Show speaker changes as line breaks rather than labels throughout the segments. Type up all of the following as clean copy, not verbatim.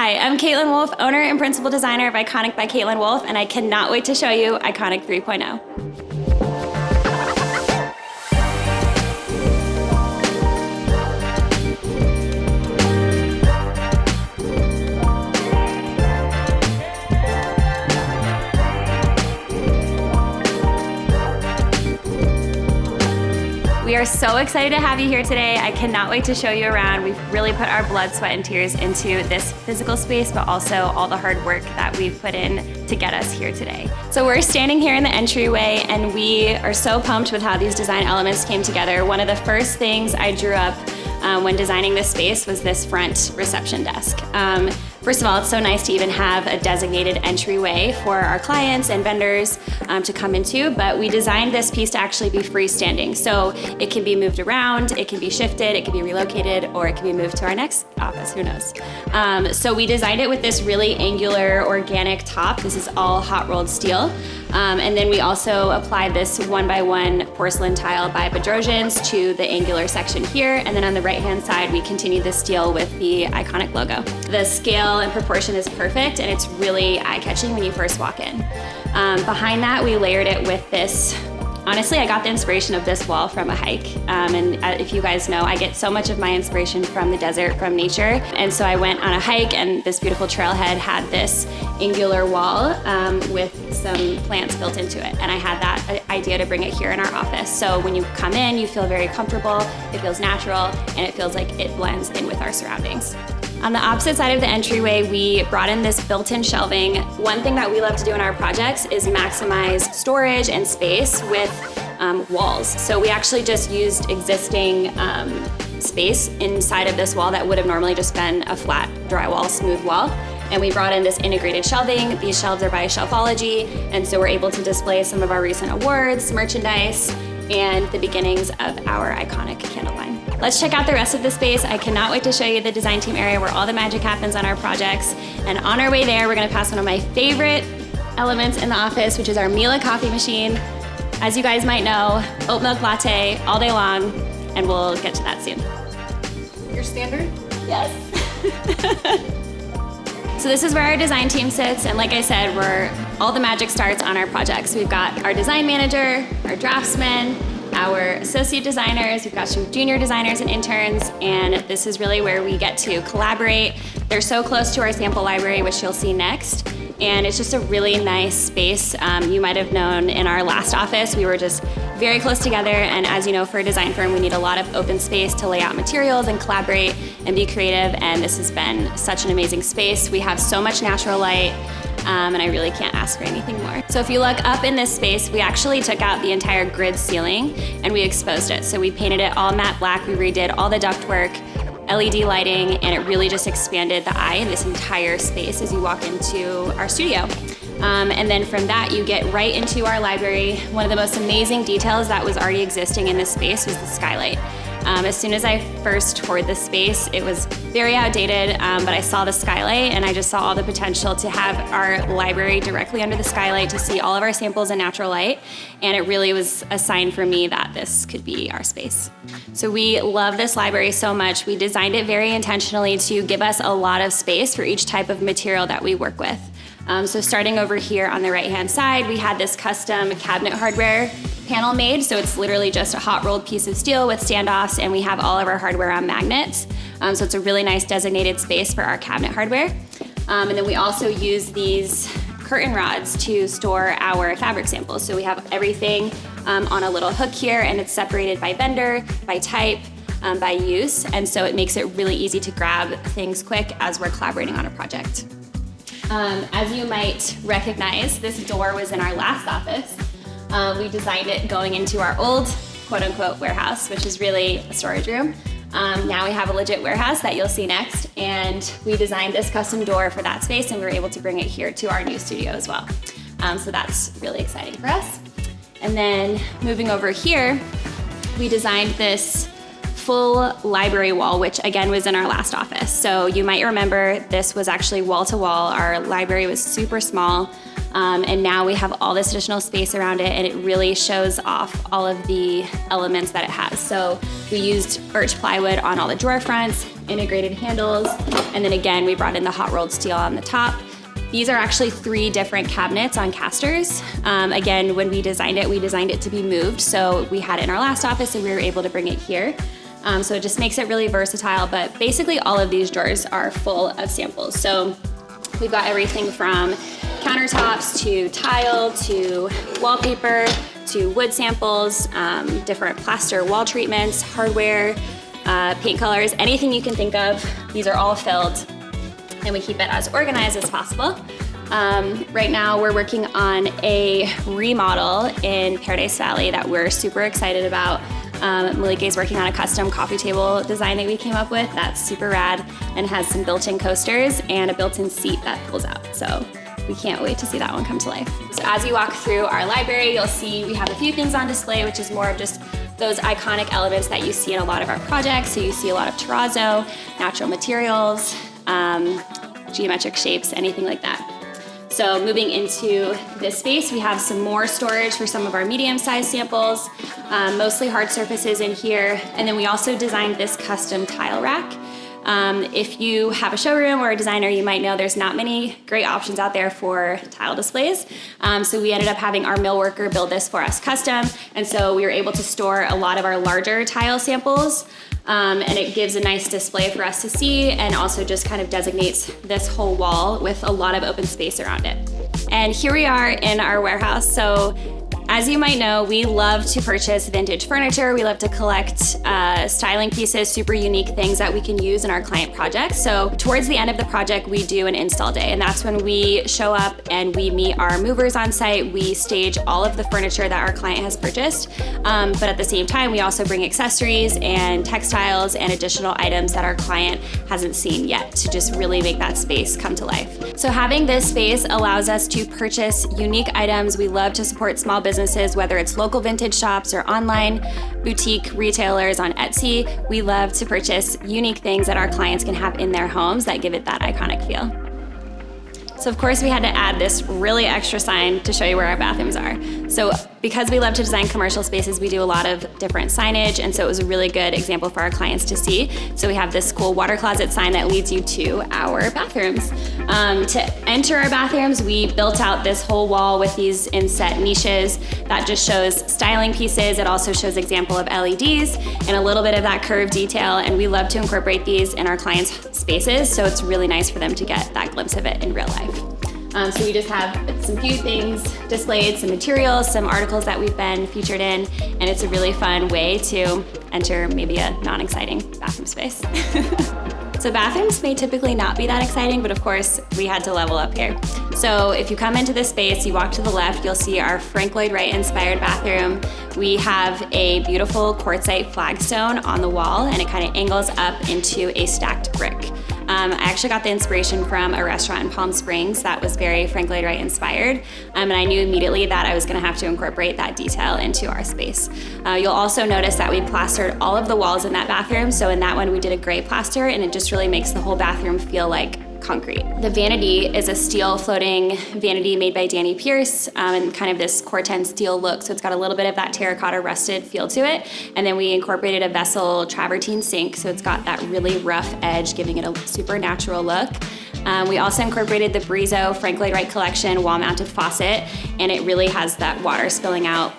Hi, I'm Kaitlyn Wolfe, owner and principal designer of Iconic by Kaitlyn Wolfe, and I cannot wait to show you Iconic 3.0. We are so excited to have you here today. I cannot wait to show you around. We've really put our blood, sweat, and tears into this physical space, but also all the hard work that we've put in to get us here today. So we're standing here in the entryway, and we are so pumped with how these design elements came together. One of the first things I drew up when designing this space was this front reception desk. First of all, it's so nice to even have a designated entryway for our clients and vendors to come into, but we designed this piece to actually be freestanding. So it can be moved around, it can be shifted, it can be relocated, or it can be moved to our next office, who knows. So we designed it with this really angular, organic top. This is all hot rolled steel. And then we also applied this 1x1 porcelain tile by Bedrosians to the angular section here. And then on the right-hand side, we continued the steel with the Iconic logo. The scale and proportion is perfect, and it's really eye-catching when you first walk in. Behind that, we layered it with this. Honestly, I got the inspiration of this wall from a hike. And if you guys know, I get so much of my inspiration from the desert, from nature. And so I went on a hike, and this beautiful trailhead had this angular wall with some plants built into it. And I had that idea to bring it here in our office. So when you come in, you feel very comfortable, it feels natural, and it feels like it blends in with our surroundings. On the opposite side of the entryway, we brought in this built-in shelving. One thing that we love to do in our projects is maximize storage and space with walls. So we actually just used existing space inside of this wall that would have normally just been a flat drywall, smooth wall. And we brought in this integrated shelving. These shelves are by Shelfology, and so we're able to display some of our recent awards, merchandise, and the beginnings of our Iconic candle line. Let's check out the rest of the space. I cannot wait to show you the design team area where all the magic happens on our projects. And on our way there, we're gonna pass one of my favorite elements in the office, which is our Miele coffee machine. As you guys might know, oat milk latte all day long, and we'll get to that soon.
Your standard?
Yes. So this is where our design team sits, and like I said, all the magic starts on our projects. We've got our design manager, our draftsmen, our associate designers, we've got some junior designers and interns, and this is really where we get to collaborate. They're so close to our sample library, which you'll see next, and it's just a really nice space. You might have known in our last office, we were just very close together, and as you know, for a design firm, we need a lot of open space to lay out materials and collaborate and be creative, and this has been such an amazing space. We have so much natural light, and I really can't ask for anything more. So if you look up in this space, we actually took out the entire grid ceiling and we exposed it. So we painted it all matte black, we redid all the ductwork, LED lighting, and it really just expanded the eye in this entire space as you walk into our studio. And then from that, you get right into our library. One of the most amazing details that was already existing in this space was the skylight. As soon as I first toured this space, it was very outdated, but I saw the skylight and I just saw all the potential to have our library directly under the skylight to see all of our samples in natural light, and it really was a sign for me that this could be our space. So we love this library so much. We designed it very intentionally to give us a lot of space for each type of material that we work with. So starting over here on the right-hand side, we had this custom cabinet hardware panel made. So it's literally just a hot rolled piece of steel with standoffs, and we have all of our hardware on magnets. So it's a really nice designated space for our cabinet hardware. And then we also use these curtain rods to store our fabric samples. So we have everything on a little hook here, and it's separated by vendor, by type, by use. And so it makes it really easy to grab things quick as we're collaborating on a project. As you might recognize, this door was in our last office. We designed it going into our old quote-unquote warehouse, which is really a storage room. Now we have a legit warehouse that you'll see next, and we designed this custom door for that space, and we were able to bring it here to our new studio as well. So that's really exciting for us. And then moving over here, we designed this full library wall, which again was in our last office. So you might remember this was actually wall to wall. Our library was super small. And now we have all this additional space around it, and it really shows off all of the elements that it has. So we used birch plywood on all the drawer fronts, integrated handles, and then again, we brought in the hot rolled steel on the top. These are actually 3 different cabinets on casters. Again, when we designed it to be moved, so we had it in our last office and we were able to bring it here. So it just makes it really versatile, but basically all of these drawers are full of samples. So we've got everything from countertops to tile to wallpaper to wood samples, different plaster wall treatments, hardware, paint colors, anything you can think of. These are all filled, and we keep it as organized as possible. Right now we're working on a remodel in Paradise Valley that we're super excited about. Malika is working on a custom coffee table design that we came up with that's super rad and has some built-in coasters and a built-in seat that pulls out. So we can't wait to see that one come to life. So as you walk through our library, you'll see we have a few things on display, which is more of just those iconic elements that you see in a lot of our projects. So you see a lot of terrazzo, natural materials, geometric shapes, anything like that. So moving into this space, we have some more storage for some of our medium-sized samples, mostly hard surfaces in here. And then we also designed this custom tile rack. If you have a showroom or a designer, you might know there's not many great options out there for tile displays. So we ended up having our mill worker build this for us custom. And so we were able to store a lot of our larger tile samples. And it gives a nice display for us to see and also just kind of designates this whole wall with a lot of open space around it. And here we are in our warehouse. So as you might know, we love to purchase vintage furniture. We love to collect styling pieces, super unique things that we can use in our client projects. So towards the end of the project, we do an install day, and that's when we show up and we meet our movers on site. We stage all of the furniture that our client has purchased, but at the same time, we also bring accessories and textiles and additional items that our client hasn't seen yet to just really make that space come to life. So having this space allows us to purchase unique items. We love to support small businesses, whether it's local vintage shops or online boutique retailers on Etsy. We love to purchase unique things that our clients can have in their homes that give it that iconic feel. So of course we had to add this really extra sign to show you where our bathrooms are. So because we love to design commercial spaces, we do a lot of different signage, and so it was a really good example for our clients to see. So we have this cool water closet sign that leads you to our bathrooms. To enter our bathrooms, we built out this whole wall with these inset niches that just shows styling pieces. It also shows example of LEDs and a little bit of that curved detail, and we love to incorporate these in our clients' spaces, so it's really nice for them to get that glimpse of it in real life. So we just have some few things displayed, some materials, some articles that we've been featured in, and it's a really fun way to enter maybe a non-exciting bathroom space. So bathrooms may typically not be that exciting, but of course we had to level up here. So if you come into this space, you walk to the left, you'll see our Frank Lloyd Wright inspired bathroom. We have a beautiful quartzite flagstone on the wall, and it kind of angles up into a stacked brick. I actually got the inspiration from a restaurant in Palm Springs that was very Frank Lloyd Wright inspired, and I knew immediately that I was going to have to incorporate that detail into our space. You'll also notice that we plastered all of the walls in that bathroom, so in that one we did a gray plaster, and it just really makes the whole bathroom feel like concrete. The vanity is a steel floating vanity made by Danny Pierce, and kind of this Corten steel look, so it's got a little bit of that terracotta rusted feel to it. And then we incorporated a vessel travertine sink, so it's got that really rough edge, giving it a super natural look. We also incorporated the Brizo Frank Lloyd Wright collection wall-mounted faucet, and it really has that water spilling out,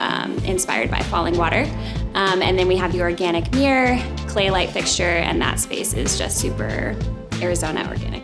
inspired by falling water. And then we have the organic mirror, clay light fixture, and that space is just super Arizona organic.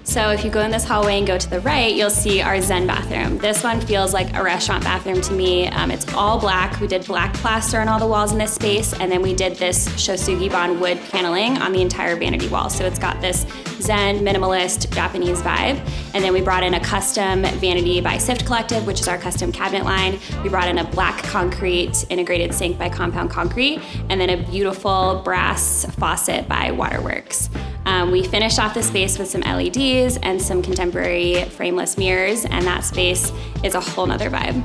So if you go in this hallway and go to the right, you'll see our Zen bathroom. This one feels like a restaurant bathroom to me. It's all black. We did black plaster on all the walls in this space, and then we did this Shosugi Bond wood paneling on the entire vanity wall. So it's got this Zen, minimalist, Japanese vibe. And then we brought in a custom vanity by Sift Collective, which is our custom cabinet line. We brought in a black concrete integrated sink by Compound Concrete, and then a beautiful brass faucet by Waterworks. We finished off the space with some LEDs and some contemporary frameless mirrors, and that space is a whole nother vibe.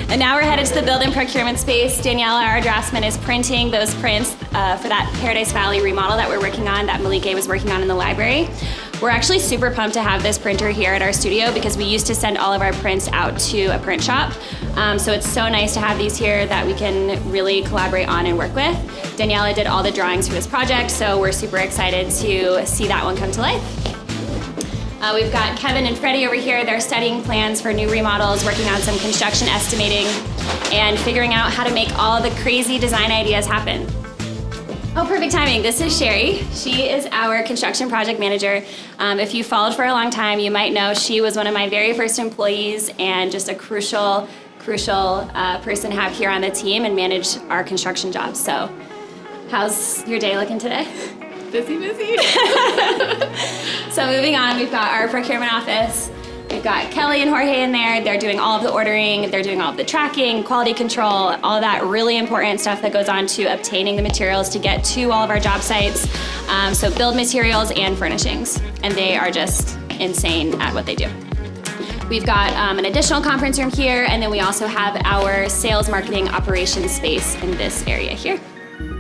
And now we're headed to the build and procurement space. Daniela, our draftsman, is printing those prints for that Paradise Valley remodel that we're working on, that Malika was working on in the library. We're actually super pumped to have this printer here at our studio because we used to send all of our prints out to a print shop. So it's so nice to have these here that we can really collaborate on and work with. Daniela did all the drawings for this project, so we're super excited to see that one come to life. We've got Kevin and Freddie over here. They're studying plans for new remodels, working on some construction estimating, and figuring out how to make all the crazy design ideas happen. Oh, perfect timing. This is Sherry. She is our construction project manager. If you followed for a long time, you might know she was one of my very first employees and just a crucial person to have here on the team and manage our construction jobs. So how's your day looking today? Busy. So moving on, we've got our procurement office. We've got Kelly and Jorge in there. They're doing all of the ordering, they're doing all of the tracking, quality control, all of that really important stuff that goes on to obtaining the materials to get to all of our job sites. So build materials and furnishings. And they are just insane at what they do. We've got an additional conference room here, and then we also have our sales, marketing, operations space in this area here.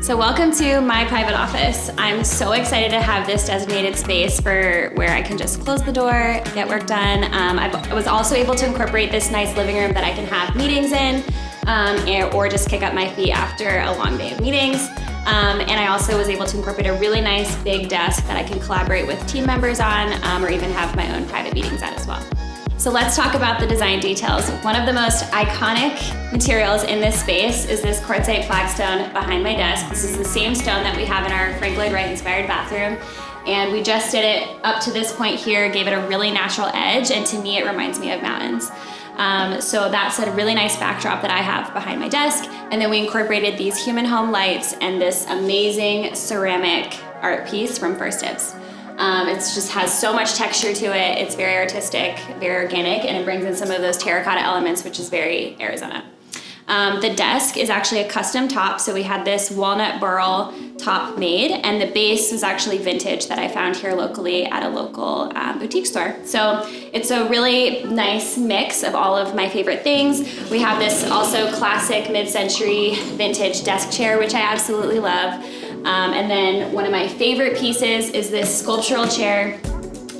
So welcome to my private office. I'm so excited to have this designated space for where I can just close the door, get work done. I was also able to incorporate this nice living room that I can have meetings in, or just kick up my feet after a long day of meetings. And I also was able to incorporate a really nice big desk that I can collaborate with team members on, or even have my own private meetings at as well. So let's talk about the design details. One of the most iconic materials in this space is this quartzite flagstone behind my desk. This is the same stone that we have in our Frank Lloyd Wright inspired bathroom. And we just did it up to this point here, gave it a really natural edge, and to me it reminds me of mountains. So that's a really nice backdrop that I have behind my desk. And then we incorporated these human home lights and this amazing ceramic art piece from First Dibs. It just has so much texture to it. It's very artistic, very organic, and it brings in some of those terracotta elements, which is very Arizona. The desk is actually a custom top, so we had this walnut burl top made, and the base was actually vintage that I found here locally at a local boutique store. So it's a really nice mix of all of my favorite things. We have this also classic mid-century vintage desk chair, which I absolutely love. And then one of my favorite pieces is this sculptural chair,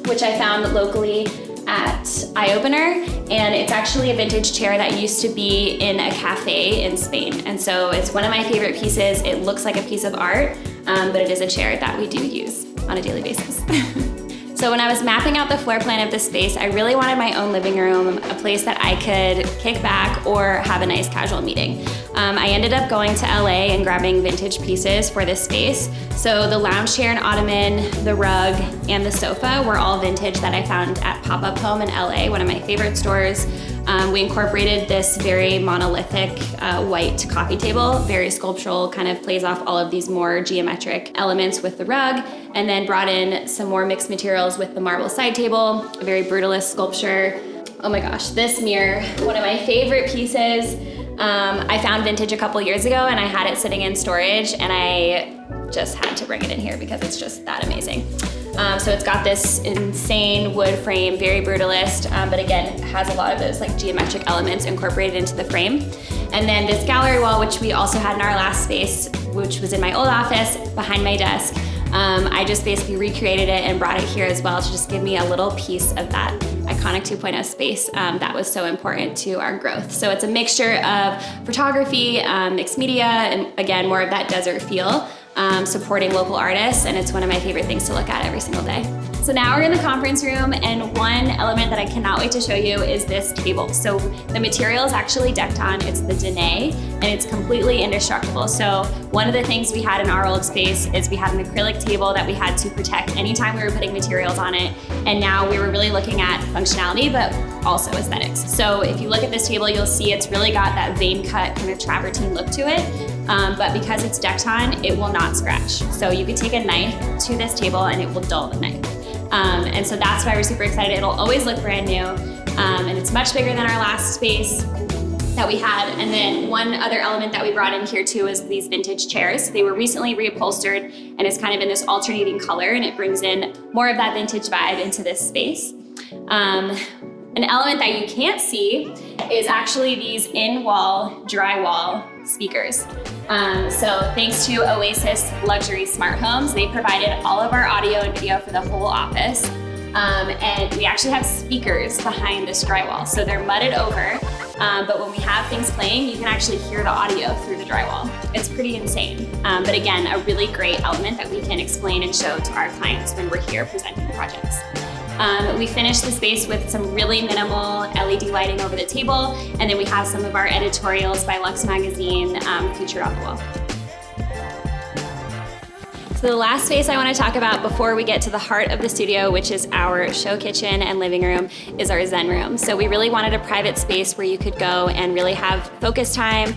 which I found locally at Eye Opener, and it's actually a vintage chair that used to be in a cafe in Spain. And so it's one of my favorite pieces. It looks like a piece of art, but it is a chair that we do use on a daily basis. So when I was mapping out the floor plan of this space, I really wanted my own living room, a place that I could kick back or have a nice casual meeting. I ended up going to LA and grabbing vintage pieces for this space. So the lounge chair and ottoman, the rug, and the sofa were all vintage that I found at Pop-Up Home in LA, one of my favorite stores. We incorporated this very monolithic white coffee table, very sculptural, kind of plays off all of these more geometric elements with the rug, and then brought in some more mixed materials with the marble side table, a very brutalist sculpture. Oh my gosh, this mirror, one of my favorite pieces. I found vintage a couple years ago and I had it sitting in storage, and I just had to bring it in here because it's just that amazing. So it's got this insane wood frame, very brutalist, but again, has a lot of those like geometric elements incorporated into the frame. And then this gallery wall, which we also had in our last space, which was in my old office behind my desk. I just basically recreated it and brought it here as well to just give me a little piece of that iconic 2.0 space that was so important to our growth. So it's a mixture of photography, mixed media, and again, more of that desert feel, supporting local artists, and it's one of my favorite things to look at every single day. So now we're in the conference room, and one element that I cannot wait to show you is this table. So the material is actually Decton, it's the Dene, and it's completely indestructible. So one of the things we had in our old space is we had an acrylic table that we had to protect anytime we were putting materials on it, and now we were really looking at functionality, but also aesthetics. So if you look at this table, you'll see it's really got that vein cut kind of travertine look to it, but because it's Decton, it will not scratch. So you could take a knife to this table and it will dull the knife. And so that's why we're super excited. It'll always look brand new, and it's much bigger than our last space that we had. And then one other element that we brought in here too is these vintage chairs. They were recently reupholstered, and it's kind of in this alternating color, and it brings in more of that vintage vibe into this space. An element that you can't see is actually these in-wall drywall speakers. So thanks to Oasis Luxury Smart Homes, they provided all of our audio and video for the whole office. And we actually have speakers behind this drywall. So they're mudded over, but when we have things playing, you can actually hear the audio through the drywall. It's pretty insane. But again, a really great element that we can explain and show to our clients when we're here presenting projects. We finished the space with some really minimal LED lighting over the table, and then we have some of our editorials by Luxe Magazine featured on the wall. So the last space I want to talk about before we get to the heart of the studio, which is our show kitchen and living room, is our Zen room. So we really wanted a private space where you could go and really have focus time,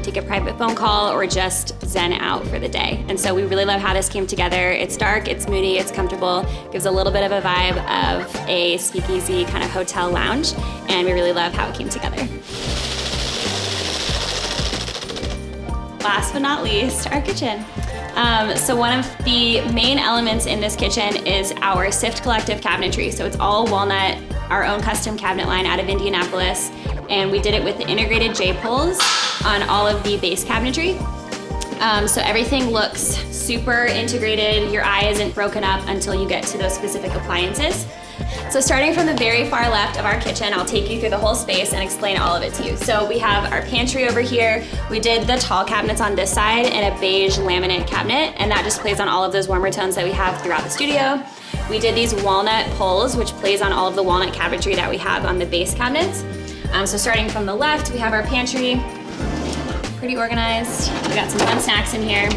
take a private phone call, or just zen out for the day. And so we really love how this came together. It's dark, it's moody, it's comfortable, gives a little bit of a vibe of a speakeasy kind of hotel lounge, and we really love how it came together. Last but not least, our kitchen. So one of the main elements in this kitchen is our Sift Collective cabinetry. So it's all walnut, our own custom cabinet line out of Indianapolis. And we did it with the integrated J-poles on all of the base cabinetry. So everything looks super integrated. Your eye isn't broken up until you get to those specific appliances. So starting from the very far left of our kitchen, I'll take you through the whole space and explain all of it to you. So we have our pantry over here. We did the tall cabinets on this side and a beige laminate cabinet, and that just plays on all of those warmer tones that we have throughout the studio. We did these walnut poles, which plays on all of the walnut cabinetry that we have on the base cabinets. So starting from the left, we have our pantry, pretty organized. We got some fun snacks in here,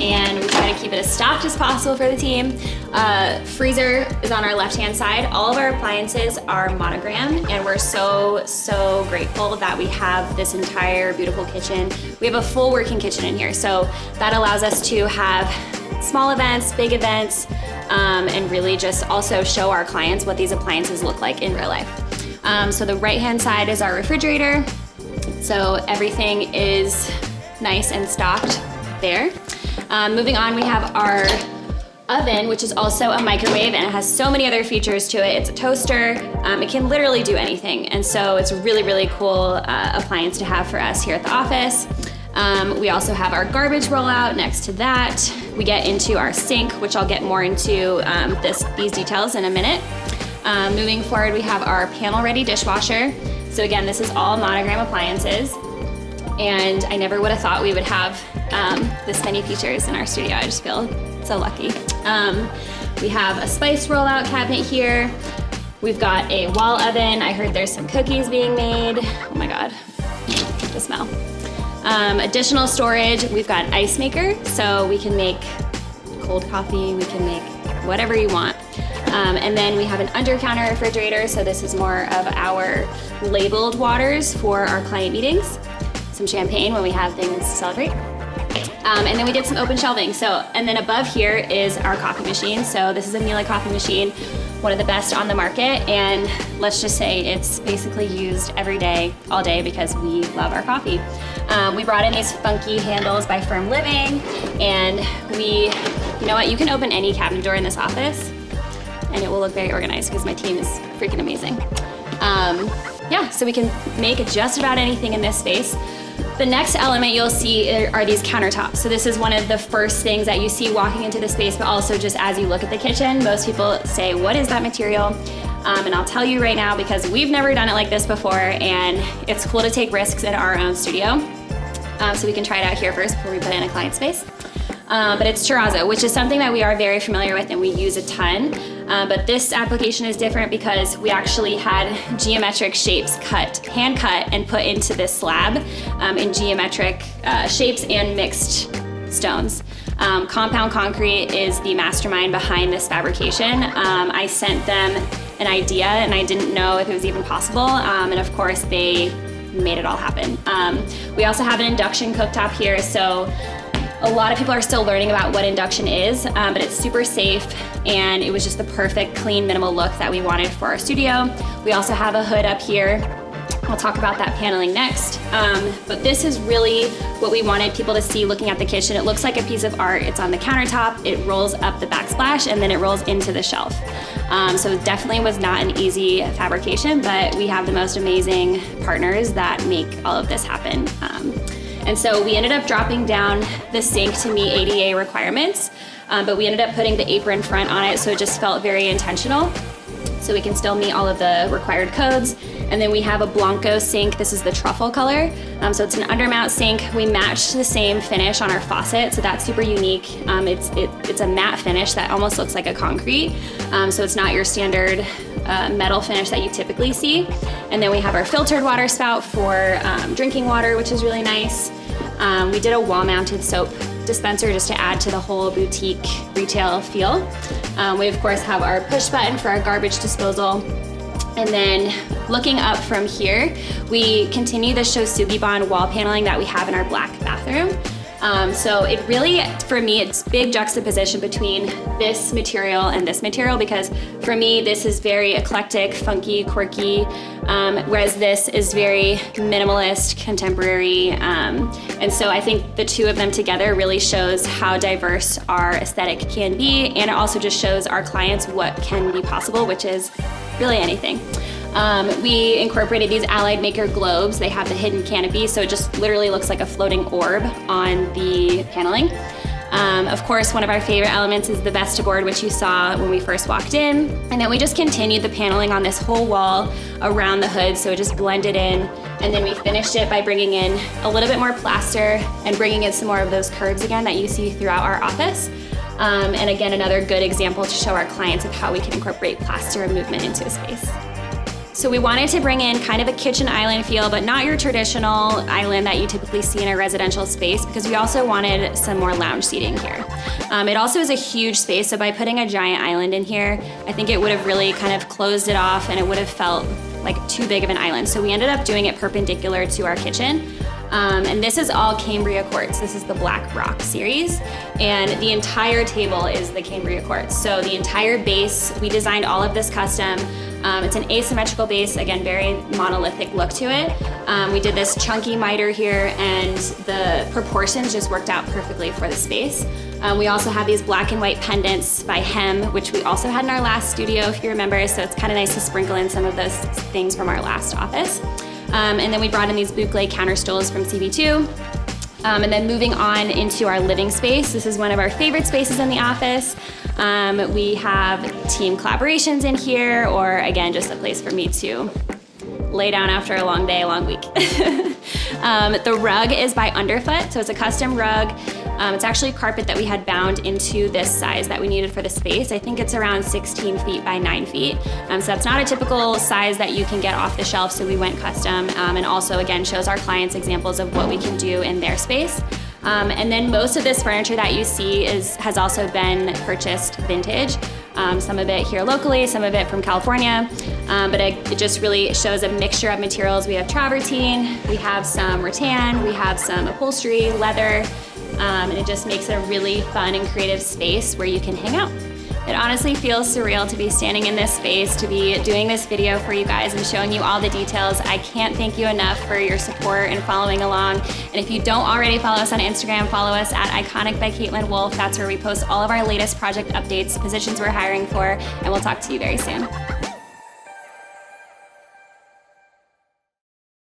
and we try to keep it as stocked as possible for the team. Freezer is on our left-hand side. All of our appliances are monogrammed, and we're so grateful that we have this entire beautiful kitchen. We have a full working kitchen in here, so that allows us to have small events, big events, and really just also show our clients what these appliances look like in real life. So the right-hand side is our refrigerator. So everything is nice and stocked there. Moving on, we have our oven, which is also a microwave, and it has so many other features to it. It's a toaster. It can literally do anything. And so it's a really cool appliance to have for us here at the office. We also have our garbage rollout next to that. We get into our sink, which I'll get more into these details in a minute. Moving forward, we have our panel-ready dishwasher. So again, this is all monogram appliances. And I never would have thought we would have this many features in our studio. I just feel so lucky. We have a spice rollout cabinet here. We've got a wall oven. I heard there's some cookies being made. Oh my God, the smell. Additional storage, we've got an ice maker, so we can make cold coffee, we can make whatever you want. And then we have an under-counter refrigerator, so this is more of our labeled waters for our client meetings. Some champagne when we have things to celebrate. And then we did some open shelving. And then above here is our coffee machine. So this is a Miele coffee machine, one of the best on the market. And let's just say it's basically used every day, all day, because we love our coffee. We brought in these funky handles by Firm Living. And you know what, you can open any cabinet door in this office and it will look very organized because my team is freaking amazing. Yeah, so we can make just about anything in this space. The next element you'll see are these countertops. So this is one of the first things that you see walking into the space, but also just as you look at the kitchen, most people say, what is that material? And I'll tell you right now, because we've never done it like this before, and it's cool to take risks in our own studio. So we can try it out here first before we put it in a client space. But it's terrazzo, which is something that we are very familiar with and we use a ton. But this application is different because we actually had geometric shapes hand cut and put into this slab in geometric shapes and mixed stones. Compound Concrete is the mastermind behind this fabrication. I sent them an idea and I didn't know if it was even possible. And of course they made it all happen. We also have an induction cooktop here. So a lot of people are still learning about what induction is, but it's super safe, and it was just the perfect, clean, minimal look that we wanted for our studio. We also have a hood up here. I'll talk about that paneling next. But this is really what we wanted people to see looking at the kitchen. It looks like a piece of art. It's on the countertop, it rolls up the backsplash, and then it rolls into the shelf. So it definitely was not an easy fabrication, but we have the most amazing partners that make all of this happen. And so we ended up dropping down the sink to meet ADA requirements. but we ended up putting the apron front on it, so it just felt very intentional. So we can still meet all of the required codes. And then we have a Blanco sink. This is the truffle color. So it's an undermount sink. We matched the same finish on our faucet, so that's super unique. It's a matte finish that almost looks like a concrete. So it's not your standard metal finish that you typically see. And then we have our filtered water spout for drinking water, which is really nice. We did a wall-mounted soap dispenser just to add to the whole boutique retail feel. We of course have our push button for our garbage disposal. And then looking up from here, we continue the Shosugi wall paneling that we have in our black bathroom. So it really, for me, it's big juxtaposition between this material and this material, because for me, this is very eclectic, funky, quirky, whereas this is very minimalist, contemporary. And so I think the two of them together really shows how diverse our aesthetic can be, and it also just shows our clients what can be possible, which is really anything. We incorporated these Allied Maker globes. They have the hidden canopy, so it just literally looks like a floating orb on the paneling. Of course, one of our favorite elements is the Vestiboard, which you saw when we first walked in. And then we just continued the paneling on this whole wall around the hood, so it just blended in. And then we finished it by bringing in a little bit more plaster and bringing in some more of those curves again that you see throughout our office. And again, another good example to show our clients of how we can incorporate plaster and movement into a space. So we wanted to bring in kind of a kitchen island feel, but not your traditional island that you typically see in a residential space, because we also wanted some more lounge seating here. It also is a huge space, so by putting a giant island in here, I think it would have really kind of closed it off and it would have felt like too big of an island. So we ended up doing it perpendicular to our kitchen. And this is all Cambria quartz. This is the Black Rock series. And the entire table is the Cambria quartz. So the entire base, we designed all of this custom. It's an asymmetrical base, again, very monolithic look to it. We did this chunky miter here, and the proportions just worked out perfectly for the space. We also have these black and white pendants by Hem, which we also had in our last studio, if you remember, so it's kind of nice to sprinkle in some of those things from our last office. And then we brought in these boucle counter stools from CB2. And then moving on into our living space, this is one of our favorite spaces in the office. We have team collaborations in here, or again, just a place for me to lay down after a long day, a long week. The rug is by Underfoot, so it's a custom rug. It's actually carpet that we had bound into this size that we needed for the space. I think it's around 16 feet by 9 feet. So that's not a typical size that you can get off the shelf, so we went custom, and also again shows our clients examples of what we can do in their space. And then most of this furniture that you see has also been purchased vintage. Some of it here locally, some of it from California, but it just really shows a mixture of materials. We have travertine, we have some rattan, we have some upholstery, leather, and it just makes it a really fun and creative space where you can hang out. It honestly feels surreal to be standing in this space, to be doing this video for you guys and showing you all the details. I can't thank you enough for your support and following along. And if you don't already follow us on Instagram, follow us at Iconic by Kaitlyn Wolfe. That's where we post all of our latest project updates, positions we're hiring for, and we'll talk to you very soon.